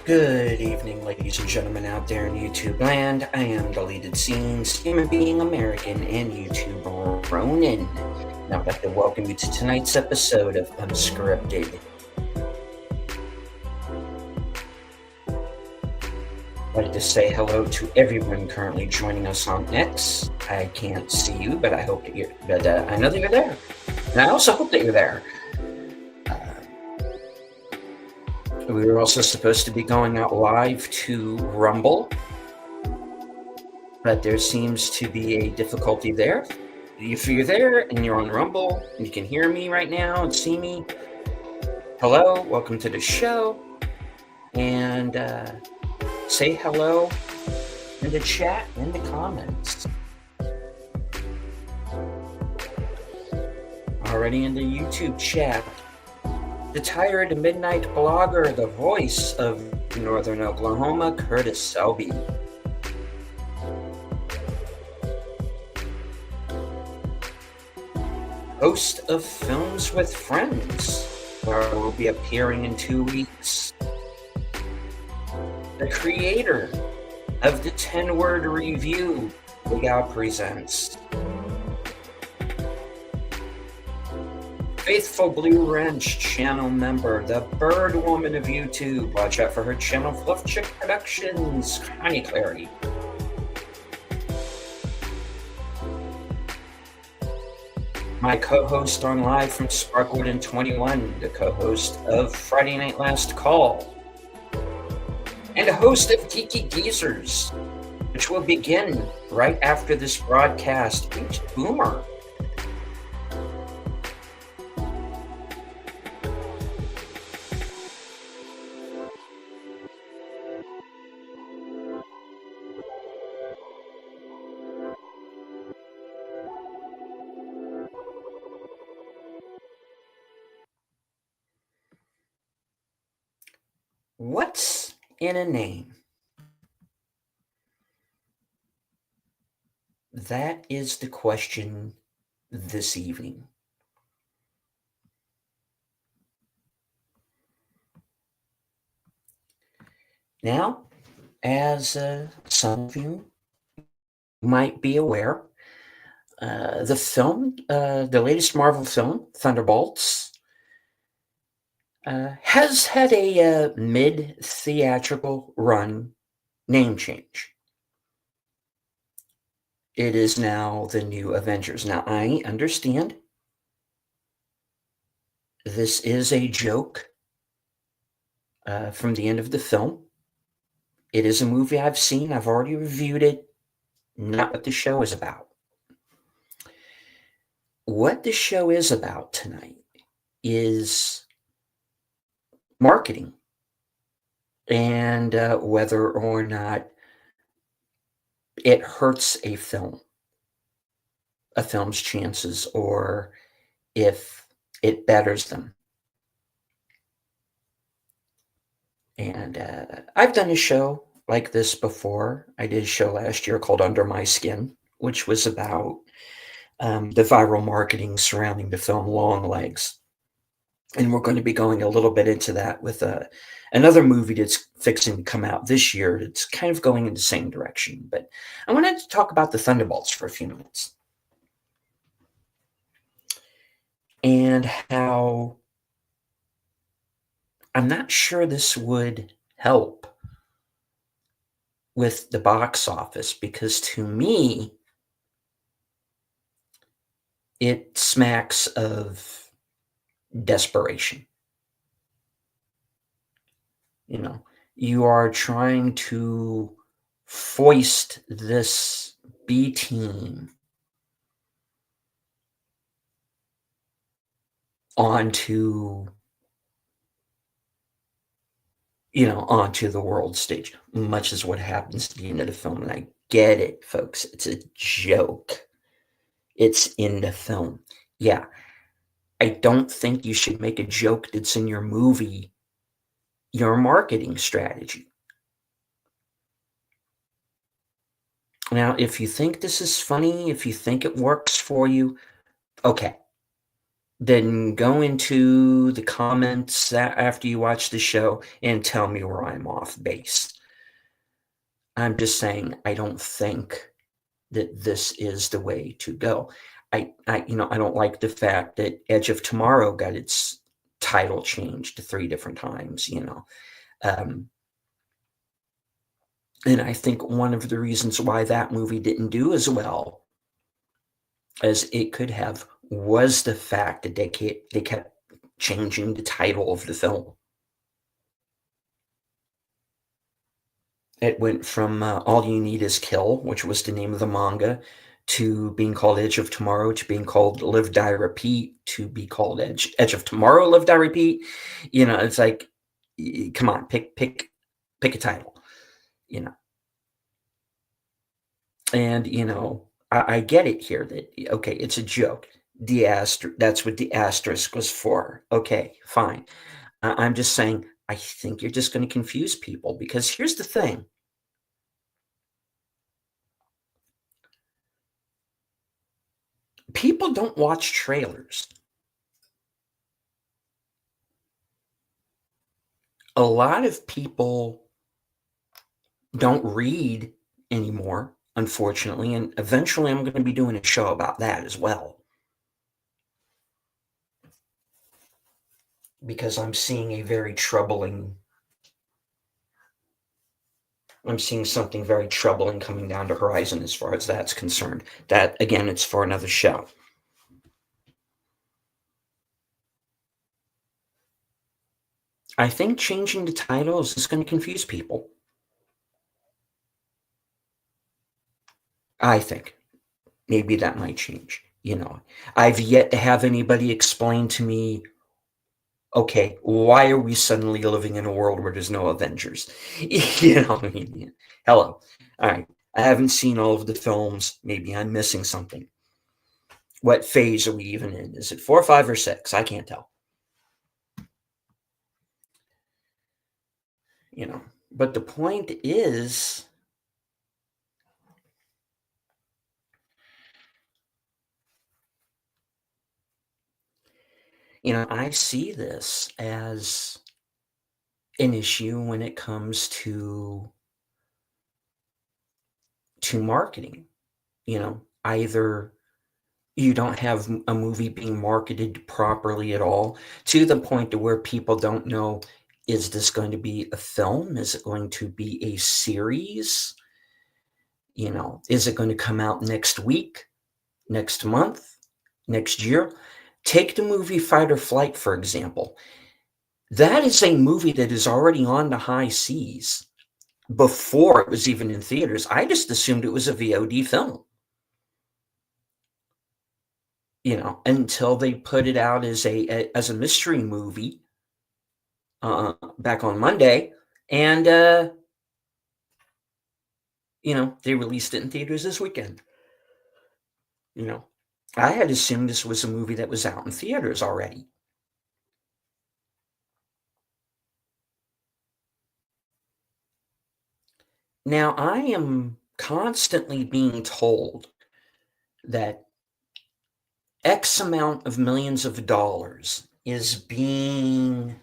Good evening, ladies and gentlemen out there in YouTube land. I am Deleted Scenes, human being American, and YouTuber Ronin. And I'd like to welcome you to tonight's episode of Unscripted. I'd like to say hello to everyone currently joining us on X. I can't see you, but I hope that I know that you're there, and I also hope that you're there. We were also supposed to be going out live to Rumble, but there seems to be a difficulty there. If you're there and you're on Rumble and you can hear me right now and see me, hello, welcome to the show, and say hello in the chat, in the comments. Already in the YouTube chat, the tired midnight blogger, the voice of Northern Oklahoma, Curtis Selby. Host of Films with Friends, where I will be appearing in 2 weeks. The creator of the 10-word review, Big Al Presents. Faithful Blue Wrench channel member, the Bird Woman of YouTube. Watch out for her channel, Fluff Chick Productions, Connie Clary. My co-host on Live from Sparkwood in 21, the co-host of Friday Night Last Call, and a host of Geeky Geezers, which will begin right after this broadcast. H. Boomer. What's in a name? That is the question this evening. Now, as some of you might be aware, the film, the latest Marvel film, Thunderbolts, has had a mid-theatrical run name change. It is now the New Avengers. Now, I understand this is a joke from the end of the film. It is a movie I've seen. I've already reviewed it. Not what the show is about. What the show is about tonight is marketing and whether or not it hurts a film's chances, or if it betters them. And I've done a show like this before. I did a show last year called Under My Skin, which was about the viral marketing surrounding the film Long Legs. And we're going to be going a little bit into that with another movie that's fixing to come out this year. It's kind of going in the same direction. But I wanted to talk about the Thunderbolts for a few minutes. And how I'm not sure this would help with the box office, because to me, it smacks of desperation. You know, you are trying to foist this B team onto the world stage, much as what happens at the end of the film. And I get it, folks. It's a joke. It's in the film. Yeah. I don't think you should make a joke that's in your movie your marketing strategy. Now, if you think this is funny, if you think it works for you, okay. then go into the comments after you watch the show and tell me where I'm off base. I'm just saying I don't think that this is the way to go. I don't like the fact that Edge of Tomorrow got its title changed 3 different times. Um, and I think one of the reasons why that movie didn't do as well as it could have was the fact that they kept changing the title of the film. It went from All You Need Is Kill, which was the name of the manga, to being called Edge of Tomorrow, to being called Live, Die, Repeat, to be called Edge of Tomorrow, Live, Die, Repeat. It's like, come on, pick a title. You know, and I get it here that okay, it's a joke. That's what the asterisk was for. Okay, fine. I'm just saying, I think you're just going to confuse people because here's the thing. People don't watch trailers. A lot of people don't read anymore, unfortunately, and eventually I'm going to be doing a show about that as well. Because I'm seeing something very troubling coming down the horizon as far as that's concerned. That, again, it's for another show. I think changing the titles is going to confuse people. I think. Maybe that might change. I've yet to have anybody explain to me, okay, why are we suddenly living in a world where there's no Avengers? I mean, hello. All right. I haven't seen all of the films. Maybe I'm missing something. What phase are we even in? Is it 4, 5, or 6? I can't tell. But the point is, I see this as an issue when it comes to marketing. Either you don't have a movie being marketed properly at all, to the point to where people don't know, is this going to be a film? Is it going to be a series? Is it going to come out next week, next month, next year? Take the movie Fight or Flight, for example. That is a movie that is already on the high seas before it was even in theaters. I just assumed it was a VOD film. Until they put it out as a mystery movie back on Monday, and they released it in theaters this weekend. I had assumed this was a movie that was out in theaters already. Now, I am constantly being told that X amount of millions of dollars is being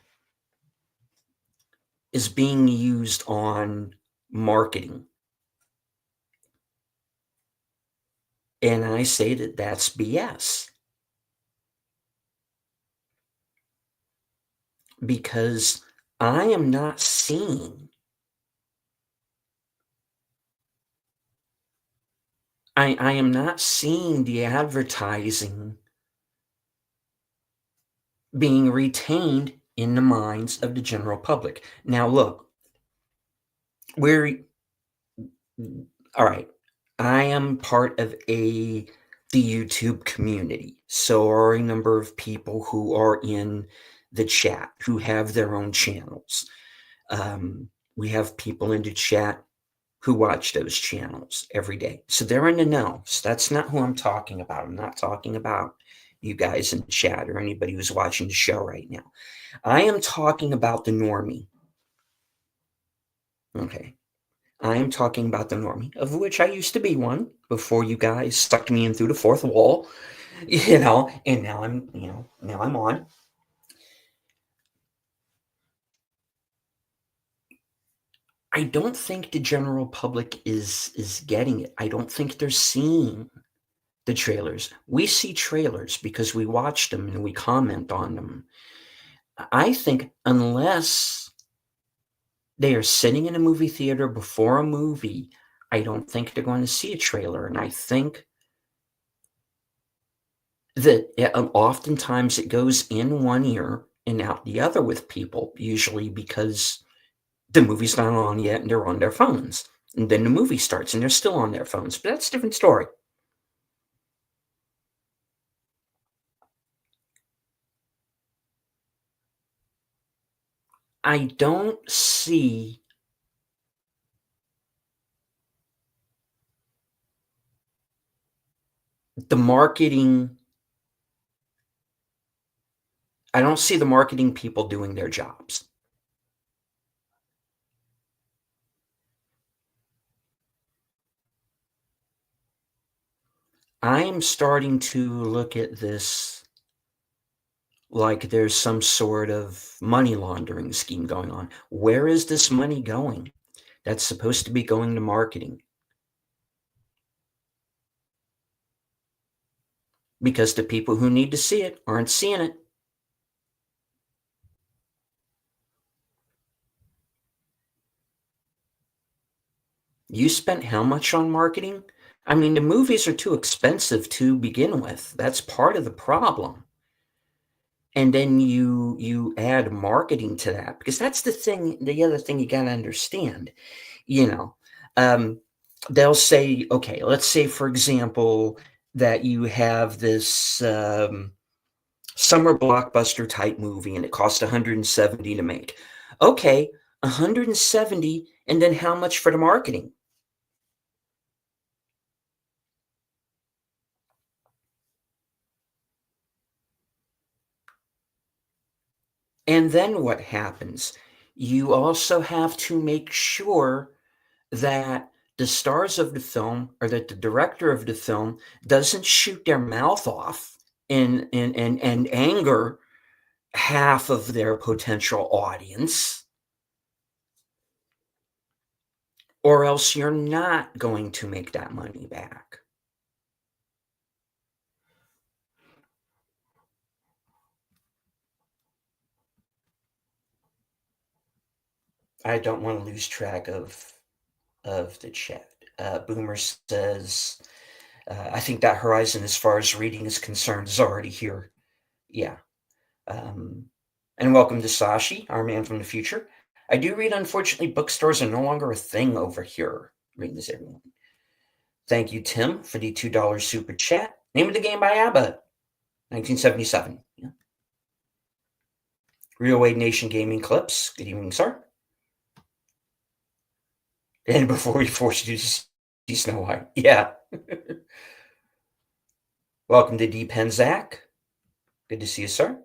used on marketing. And I say that that's BS. Because I am not seeing I am not seeing the advertising being retained in the minds of the general public. Now, look, all right. I am part of the YouTube community. So are a number of people who are in the chat who have their own channels. We have people in the chat who watch those channels every day. So they're in the know. So that's not who I'm talking about. I'm not talking about you guys in the chat or anybody who's watching the show right now. I am talking about the normie. Okay. I am talking about the normie, of which I used to be one before you guys sucked me in through the fourth wall. and now I'm on. I don't think the general public is getting it. I don't think they're seeing the trailers. We see trailers because we watch them and we comment on them. I think unless they are sitting in a movie theater before a movie, I don't think they're going to see a trailer, and I think that, oftentimes it goes in one ear and out the other with people, usually because the movie's not on yet and they're on their phones. And then the movie starts and they're still on their phones, but that's a different story. I don't see the marketing I don't see the marketing people doing their jobs. I'm starting to look at this like there's some sort of money laundering scheme going on. Where is this money going? That's supposed to be going to marketing because the people who need to see it aren't seeing it. You spent how much on marketing? I mean, the movies are too expensive to begin with. That's part of the problem. And then you add marketing to that because that's the other thing you got to understand, you know. Um, they'll say, okay, let's say for example that you have this summer blockbuster type movie and it cost 170 to make. Okay, 170, and then how much for the marketing? And then what happens? You also have to make sure that the stars of the film or that the director of the film doesn't shoot their mouth off and anger half of their potential audience, or else you're not going to make that money back. I don't want to lose track of the chat. Boomer says, I think that horizon, as far as reading is concerned, is already here. Yeah. Um, and welcome to Sashi, our man from the future. I do read, unfortunately, bookstores are no longer a thing over here. Greetings, everyone. Thank you, Tim, for the $2 super chat. Name of the game by ABBA, 1977. Yeah. Real Wade Nation Gaming Clips. Good evening, sir. And before we force you to see Snow White. Yeah. Welcome to D Penzac. Good to see you, sir.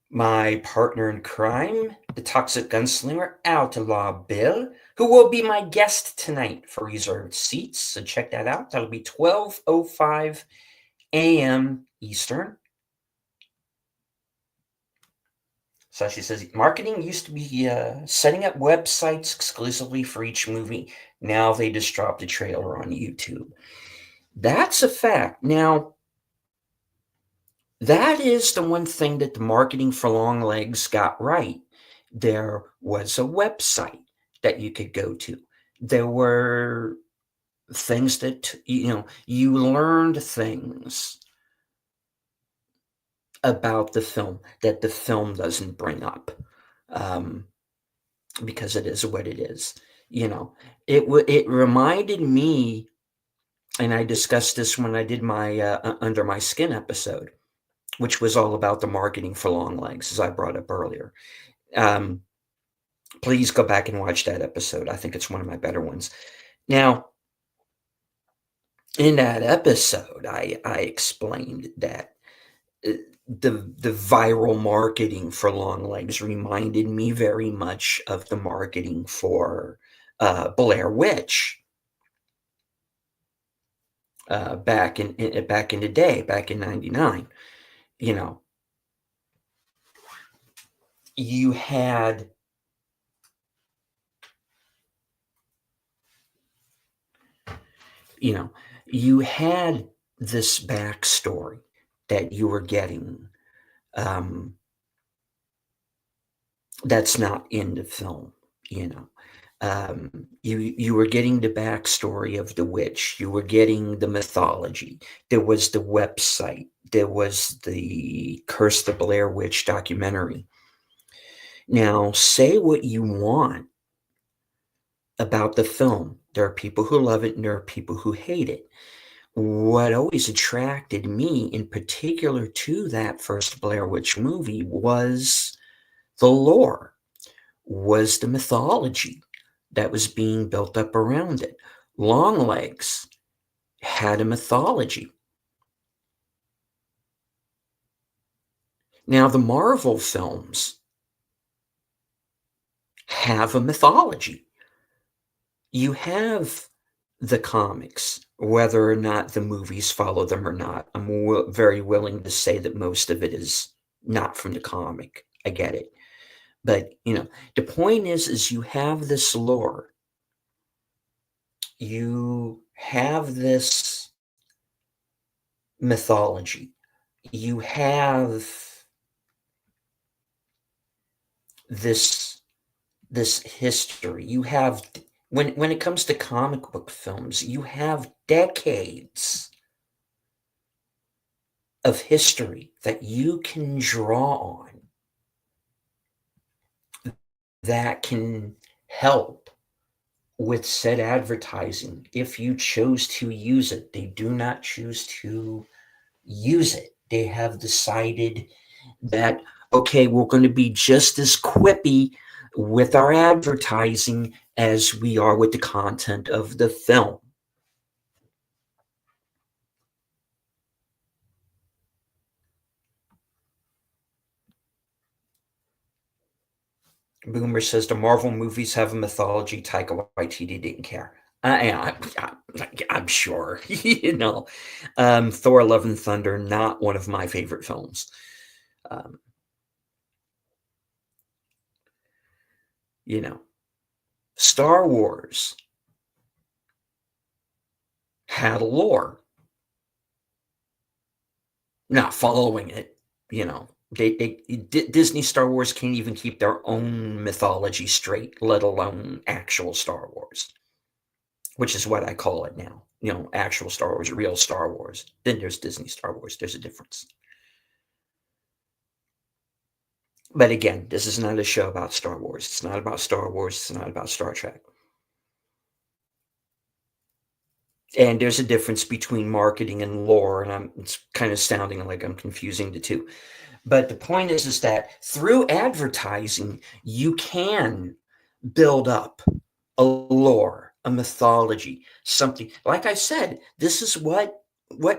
My partner in crime, the toxic gunslinger Outlaw Bill, who will be my guest tonight for reserved seats. So check that out. That'll be 12:05 a.m. Eastern. So she says, marketing used to be setting up websites exclusively for each movie. Now they just drop the trailer on YouTube. That's a fact. Now, that is the one thing that the marketing for Long Legs got right. There was a website that you could go to. There were things that, you learned things about the film that the film doesn't bring up, because it is what it is. It reminded me, and I discussed this when I did my Under My Skin episode, which was all about the marketing for Long Legs, as I brought up earlier. Um, please go back and watch that episode. I think it's one of my better ones. Now, in that episode, I explained that the viral marketing for Long Legs reminded me very much of the marketing for Blair Witch. back in the day, back in '99. You know, you had you know you had this backstory that you were getting, um, that's not in the film. You know, you were getting the backstory of the witch. You were getting the mythology. There was the website. There was the Curse the Blair Witch documentary. Now, say what you want about the film. There are people who love it and there are people who hate it. What always attracted me in particular to that first Blair Witch movie was the lore, was the mythology that was being built up around it. Longlegs had a mythology. Now, the Marvel films have a mythology. You have the comics, whether or not the movies follow them or not. I'm very willing to say that most of it is not from the comic. I get it. But, the point is you have this lore. You have this mythology. You have this this history. You have when it comes to comic book films, you have decades of history that you can draw on that can help with said advertising if you chose to use it. They do not choose to use it. They have decided that, okay, we're going to be just as quippy with our advertising as we are with the content of the film. Boomer says the Marvel movies have a mythology. Taika Waititi didn't care. I'm sure. Thor: Love and Thunder, not one of my favorite films. Um, you know, Star Wars had a lore. Not following it, Disney Star Wars can't even keep their own mythology straight, let alone actual Star Wars, which is what I call it now. Actual Star Wars, real Star Wars. Then there's Disney Star Wars. There's a difference. But again, this is not a show about Star Wars. It's not about Star Wars. It's not about Star Trek. And there's a difference between marketing and lore, and it's kind of sounding like I'm confusing the two. But the point is that through advertising, you can build up a lore, a mythology, something. Like I said, this is what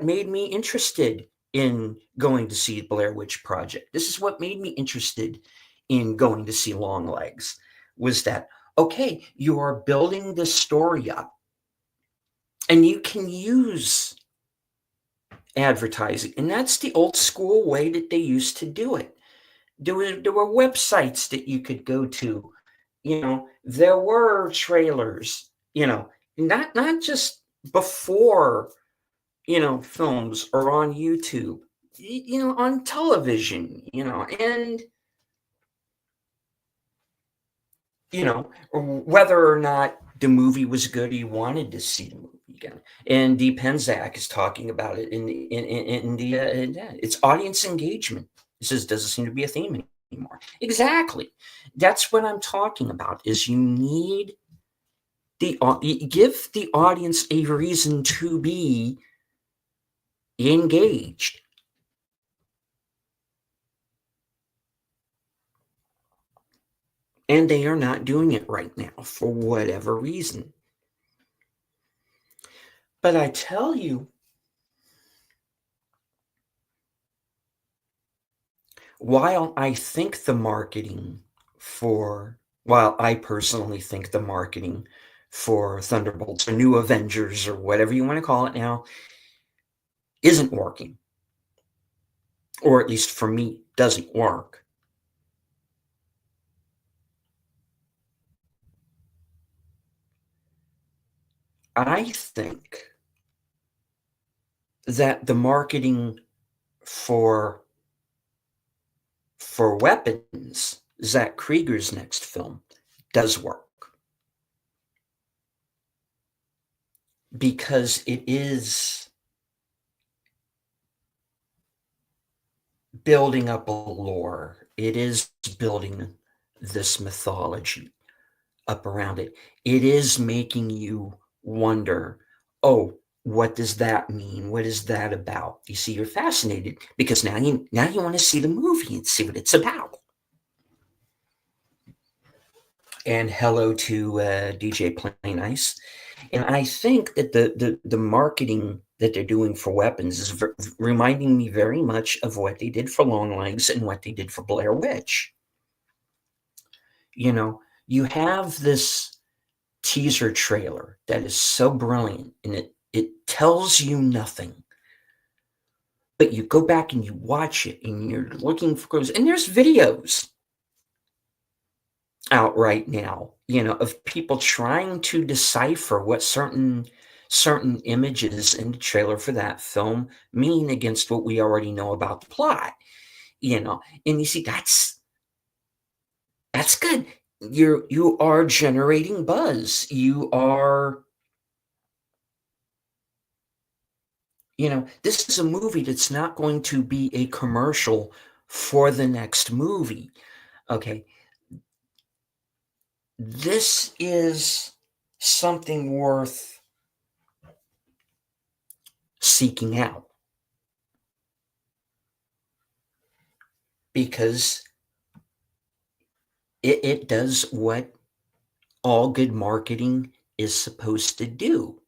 made me interested in going to see Blair Witch Project. This is what made me interested in going to see Longlegs, was that, okay, you are building this story up and you can use advertising. And that's the old school way that they used to do it. There were websites that you could go to. There were trailers, not just before, films or on YouTube, on television, and whether or not the movie was good, you wanted to see the movie again. And Dee Penzak is talking about it yeah, it's audience engagement. He says, doesn't seem to be a theme anymore. Exactly. That's what I'm talking about. Is you need give the audience a reason to be engaged. And they are not doing it right now for whatever reason. But I tell you, while I personally think the marketing for Thunderbolts or New Avengers or whatever you want to call it now isn't working, or at least for me, doesn't work. I think that the marketing for weapons, Zach Krieger's next film, does work because it is building up a lore. It is building this mythology up around it. It is making you wonder, oh, what does that mean? What is that about? You see, you're fascinated because now you want to see the movie and see what it's about. And hello to DJ Plain Ice. And I think that the marketing that they're doing for weapons is reminding me very much of what they did for Longlegs and what they did for Blair Witch. You know, you have this teaser trailer that is so brilliant and it tells you nothing. But you go back and you watch it and you're looking for clues. And there's videos out right now, of people trying to decipher what certain images in the trailer for that film mean against what we already know about the plot. And you see that's good. You are generating buzz. This is a movie that's not going to be a commercial for the next movie. Okay. This is something worth seeking out because it does what all good marketing is supposed to do.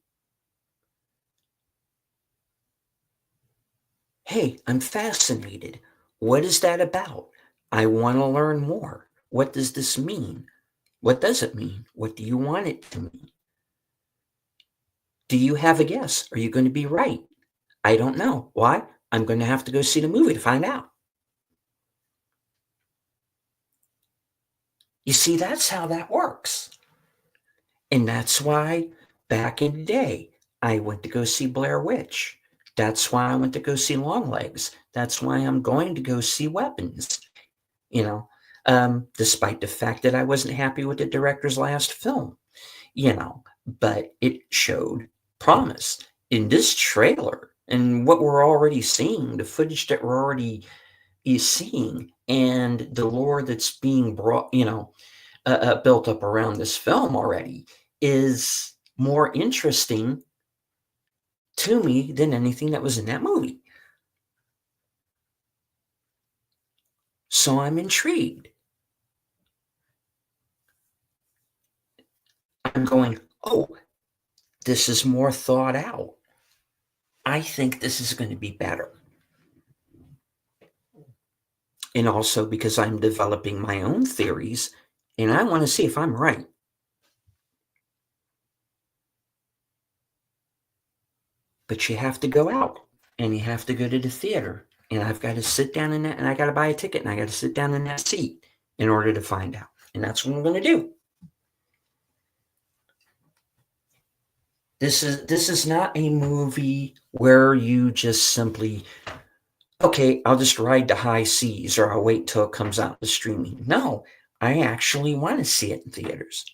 Hey, I'm fascinated. What is that about? I want to learn more. What does this mean? What does it mean? What do you want it to mean? Do you have a guess? Are you going to be right? I don't know. Why? I'm going to have to go see the movie to find out. You see, that's how that works. And that's why back in the day, I went to go see Blair Witch. That's why I went to go see Longlegs. That's why I'm going to go see Weapons. Despite the fact that I wasn't happy with the director's last film, but it showed promise in this trailer and what we're already seeing, the footage that we're already seeing, and the lore that's being brought, built up around this film already is more interesting to me than anything that was in that movie. So I'm intrigued. I'm going, oh, this is more thought out. I think this is going to be better. And also because I'm developing my own theories and I want to see if I'm right. But you have to go out and you have to go to the theater. And I've got to sit down in that and I got to buy a ticket and I got to sit down in that seat in order to find out. And that's what I'm going to do. This is not a movie where you just simply, okay, I'll just ride the high seas or I'll wait till it comes out to streaming. No, I actually want to see it in theaters.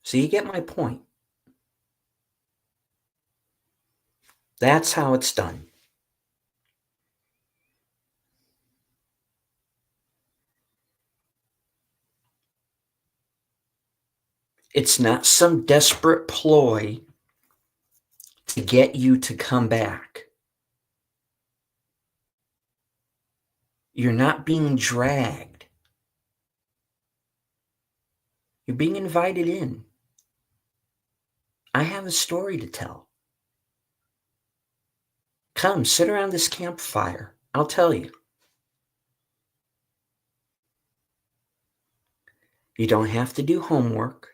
So you get my point. That's how it's done. It's not some desperate ploy to get you to come back. You're not being dragged. You're being invited in. I have a story to tell. Come, sit around this campfire. I'll tell you, you don't have to do homework.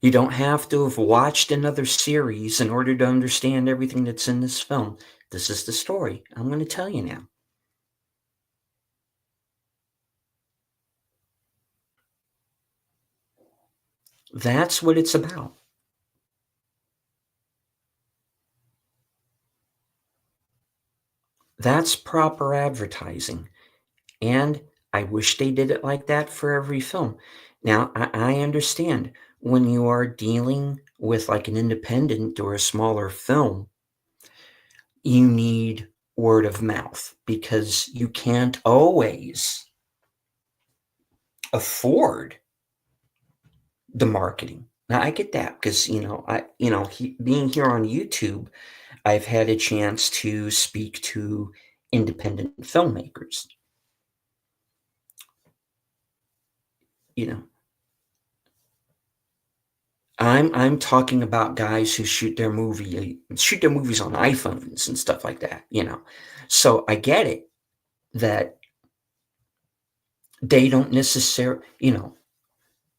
You don't have to have watched another series in order to understand everything that's in this film. This is the story. I'm going to tell you now. That's what it's about. That's proper advertising. And I wish they did it like that for every film. Now, I understand when you are dealing with like an independent or a smaller film, you need word of mouth because you can't always afford the marketing. Now I get that because being here on YouTube, I've had a chance to speak to independent filmmakers. You know, I'm talking about guys who shoot their movies on iPhones and stuff like that. So I get it that they don't necessarily,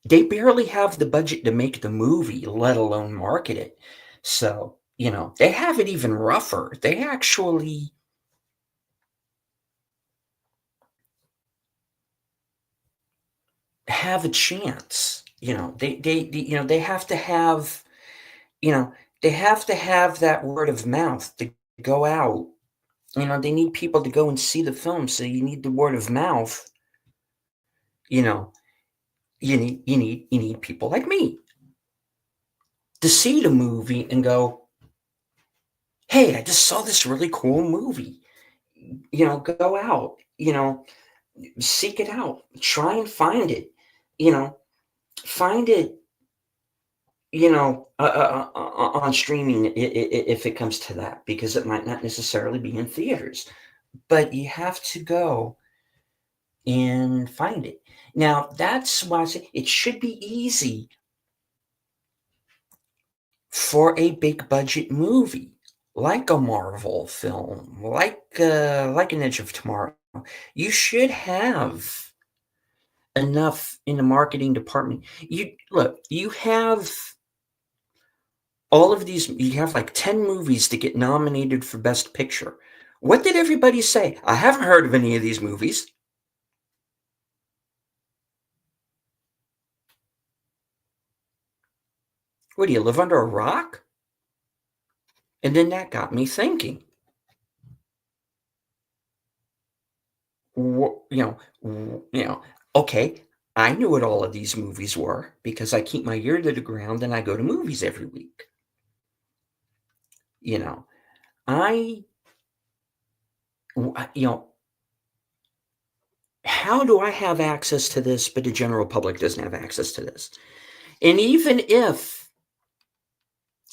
they barely have the budget to make the movie, let alone market it. So, they have it even rougher. They actually have a chance. They have to have, you know, they have to have that word of mouth to go out. They need people to go and see the film. So you need the word of mouth. You know, you need people like me to see the movie and go, "Hey, I just saw this really cool movie." Go out, seek it out, try and find it, you know, find it, on streaming if it comes to that, because it might not necessarily be in theaters, but you have to go and find it. Now, that's why I say it should be easy for a big budget movie, like a Marvel film, like an Edge of Tomorrow. You should have enough in the marketing department. You have you have like 10 movies to get nominated for Best Picture. What did everybody say? I haven't heard of any of these movies. What do you live under a rock? And then that got me thinking. You know, okay, I knew what all of these movies were because I keep my ear to the ground and I go to movies every week. You know, I, you know, how do I have access to this, but the general public doesn't have access to this? And even if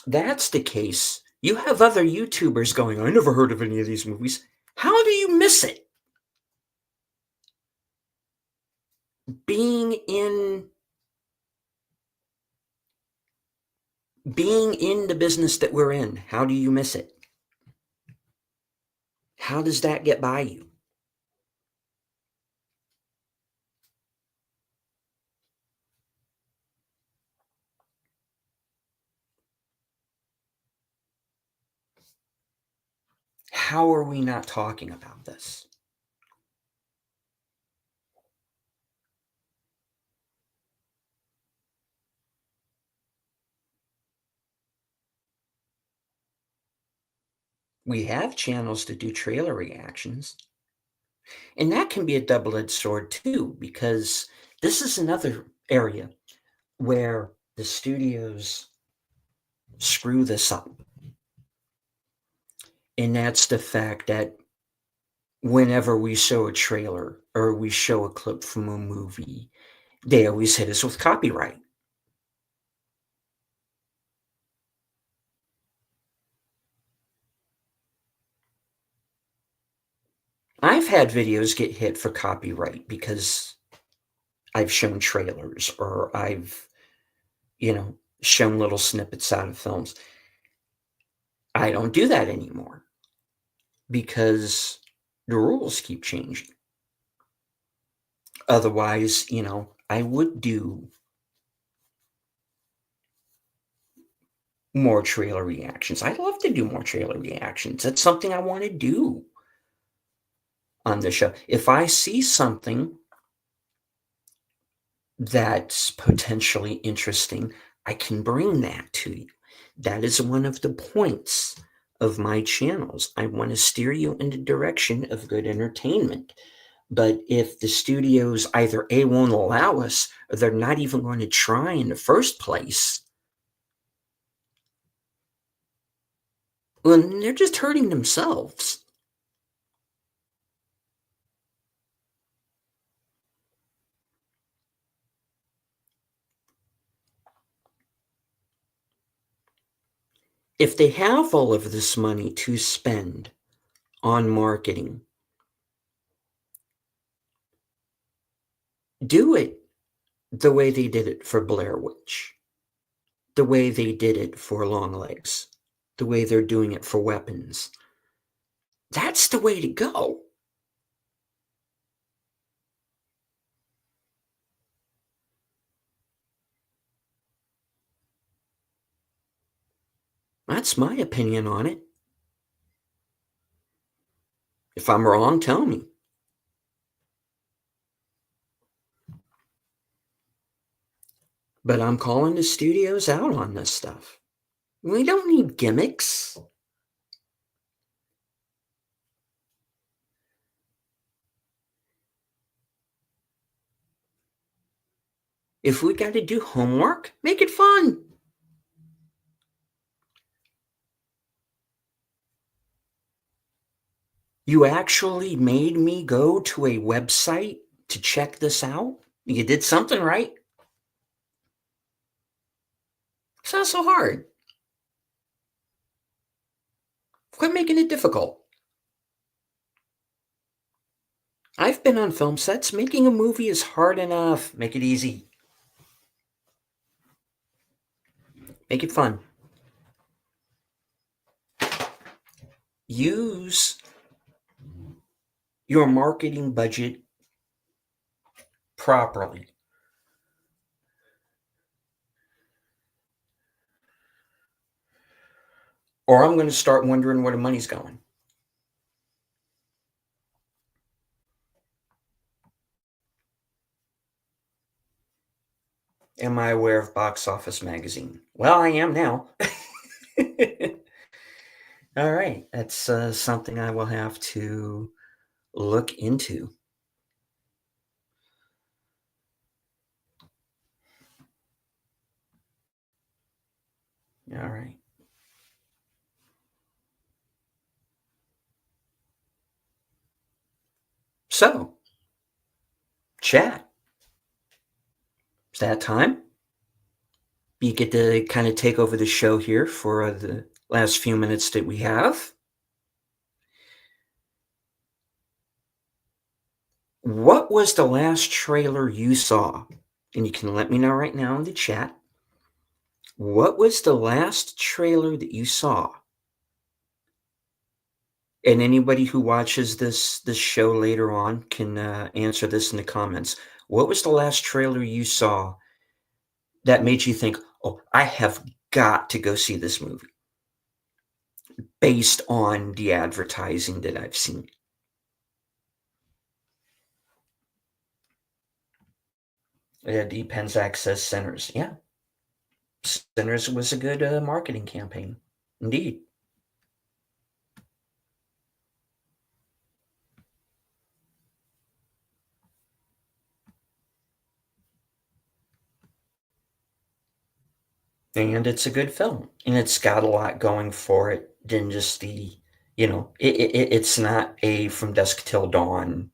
that's the case, you have other YouTubers going, I never heard of any of these movies. How do you miss it? Being in being in the business that we're in, how do you miss it? How does that get by you? How are we not talking about this? We have channels to do trailer reactions, and that can be a double-edged sword too, because this is another area where the studios screw this up. And that's the fact that whenever we show a trailer or we show a clip from a movie, they always hit us with copyright. I've had videos get hit for copyright because I've shown trailers or I've, shown little snippets out of films. I don't do that anymore. because the rules keep changing. Otherwise, I would do more trailer reactions. I'd love to do more trailer reactions. That's something I want to do on the show. If I see something that's potentially interesting, I can bring that to you. That is one of the points of my channels. I want to steer you in the direction of good entertainment. But if the studios either A, won't allow us, or they're not even going to try in the first place, well, they're just hurting themselves. If they have all of this money to spend on marketing, do it the way they did it for Blair Witch, the way they did it for Long Legs, the way they're doing it for Weapons. That's the way to go. That's my opinion on it. If I'm wrong, tell me. But I'm calling the studios out on this stuff. We don't need gimmicks. If we got to do homework, make it fun. You actually made me go to a website to check this out. You did something right. It's not so hard. Quit making it difficult. I've been on film sets. Making a movie is hard enough. Make it easy. Make it fun. Use your marketing budget properly. Or I'm going to start wondering where the money's going. Am I aware of Box Office Magazine? Well, I am now. All right. That's something I will have to look into. All right. So, chat. Is that time? You get to kind of take over the show here for the last few minutes that we have. What was the last trailer you saw? And you can let me know right now in the chat. What was the last trailer that you saw? And anybody who watches this show later on can answer this in the comments. What was the last trailer you saw that made you think, "Oh, I have got to go see this movie," based on the advertising that I've seen? Yeah, the Penn's Access Centers. Yeah, Centers was a good marketing campaign, indeed. And it's a good film, and it's got a lot going for it than just it's not a From Dusk Till Dawn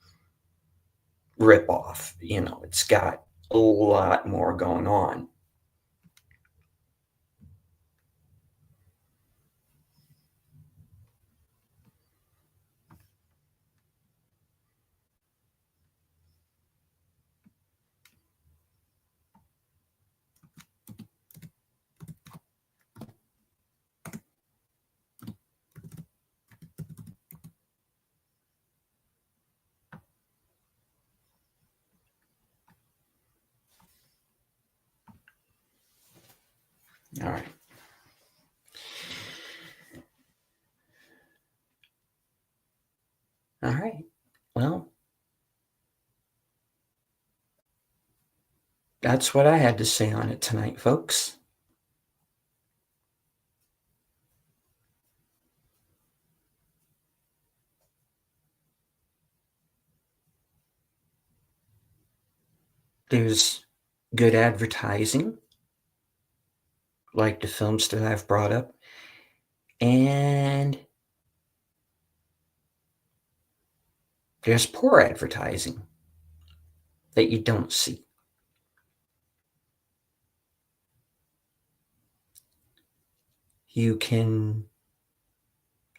ripoff. It's got a lot more going on. All right. All right. Well, that's what I had to say on it tonight, folks. There's good advertising, like the films that I've brought up, and there's poor advertising that you don't see. You can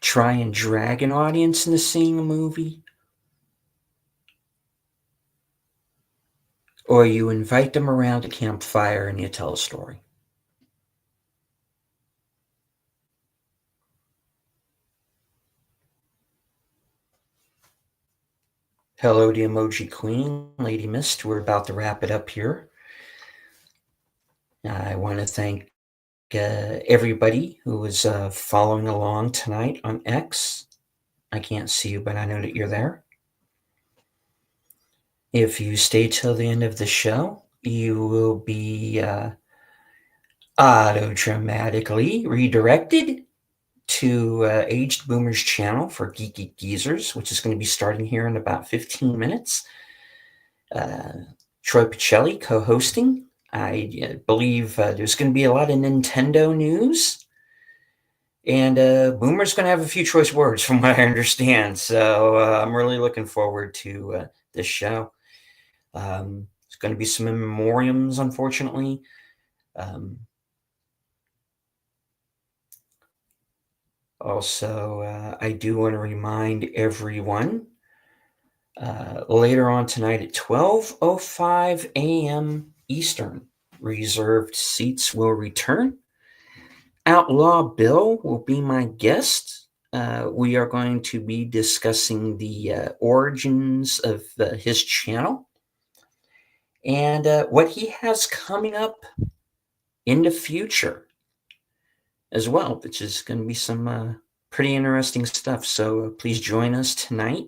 try and drag an audience into seeing a movie, or you invite them around a campfire and you tell a story. Hello, the Emoji Queen, Lady Mist. We're about to wrap it up here. I want to thank everybody who was following along tonight on X. I can't see you, but I know that you're there. If you stay till the end of the show, you will be auto-dramatically redirected to Aged Boomer's channel for Geeky Geezers, which is going to be starting here in about 15 minutes. Troy Picelli co-hosting. I believe there's going to be a lot of Nintendo news. And Boomer's going to have a few choice words from what I understand. So I'm really looking forward to this show. There's going to be some in memoriams, unfortunately. Also, I do want to remind everyone later on tonight at 12:05 a.m. Eastern, reserved seats will return. Outlaw Bill will be my guest. We are going to be discussing the origins of his channel and what he has coming up in the future as well, which is going to be some pretty interesting stuff. So please join us tonight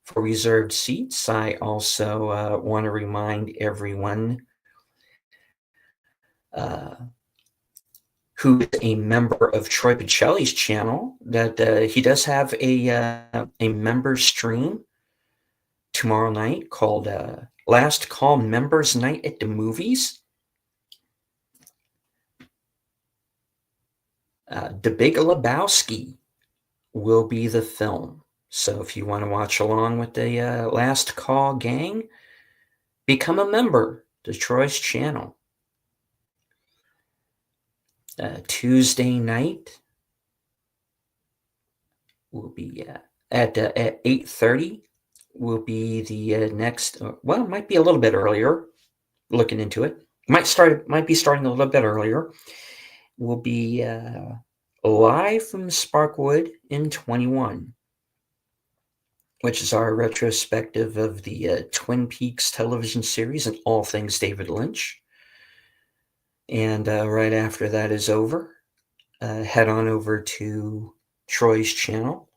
for reserved seats. I also want to remind everyone who is a member of Troy Picelli's channel that he does have a member stream tomorrow night called Last Call Members Night at the Movies. The Big Lebowski will be the film. So if you want to watch along with the Last Call gang, become a member to Troy's channel. Tuesday night will be at 8:30. Will be the next. Well, it might be a little bit earlier. Looking into it, might be starting a little bit earlier. Will be live from Sparkwood in 21, which is our retrospective of the Twin Peaks television series and all things David Lynch. And right after that is over, head on over to Troy's channel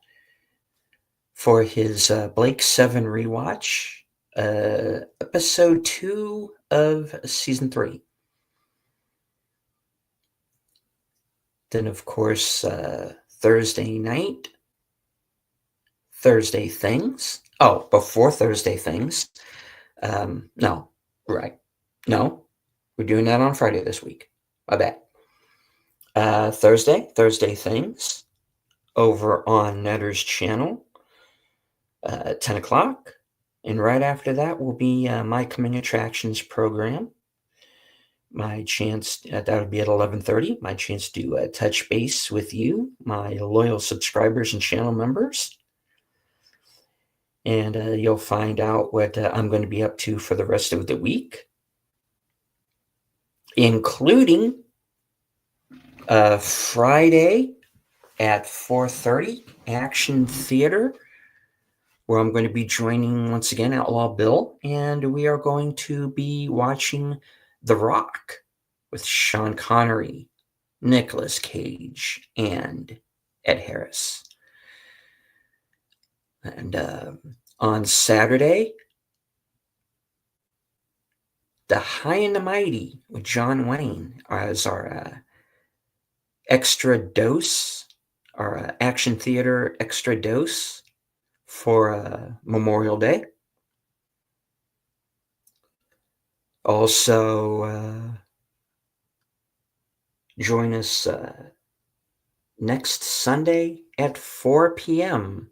for his Blake 7 rewatch, episode 2 of season 3. Then, of course, Thursday night, Thursday Things. Oh, before Thursday Things. No, right. No, we're doing that on Friday this week. My bad. Thursday Things over on Netter's channel at 10 o'clock. And right after that will be my Coming Attractions program. My chance, that would be at 11:30, my chance to touch base with you, my loyal subscribers and channel members. And you'll find out what I'm going to be up to for the rest of the week, including Friday at 4:30, Action Theater, where I'm going to be joining, once again, Outlaw Bill, and we are going to be watching The Rock with Sean Connery, Nicolas Cage, and Ed Harris. And on Saturday, The High and the Mighty with John Wayne as our extra dose, our action theater extra dose for Memorial Day. Also, join us next Sunday at 4 p.m.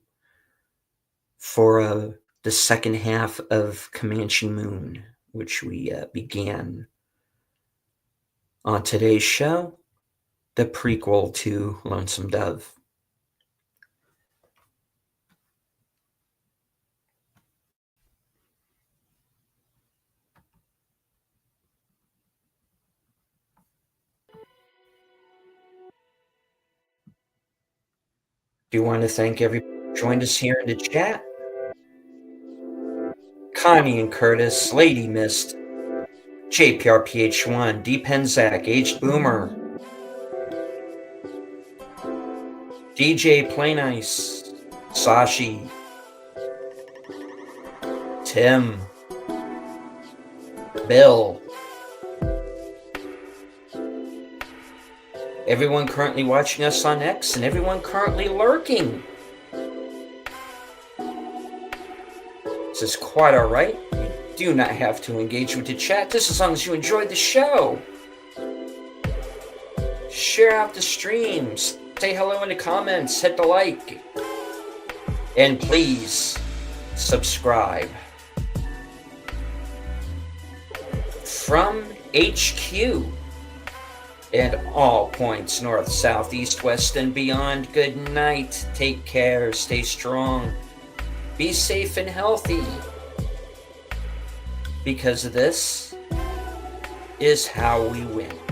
for the second half of Comanche Moon, which we began on today's show, the prequel to Lonesome Dove. Do you want to thank everybody who joined us here in the chat? Connie and Curtis, Lady Mist, JPRPH1, D Penzak, Aged Boomer, DJ Plain Ice, Sashi, Tim, Bill, everyone currently watching us on X, and everyone currently lurking. This is quite all right. You do not have to engage with the chat, just as long as you enjoyed the show. Share out the streams, say hello in the comments, hit the like, and please subscribe. From HQ and all points north, south, east, west, and beyond, good night. Take care. Stay strong. Be safe and healthy. Because this is how we win.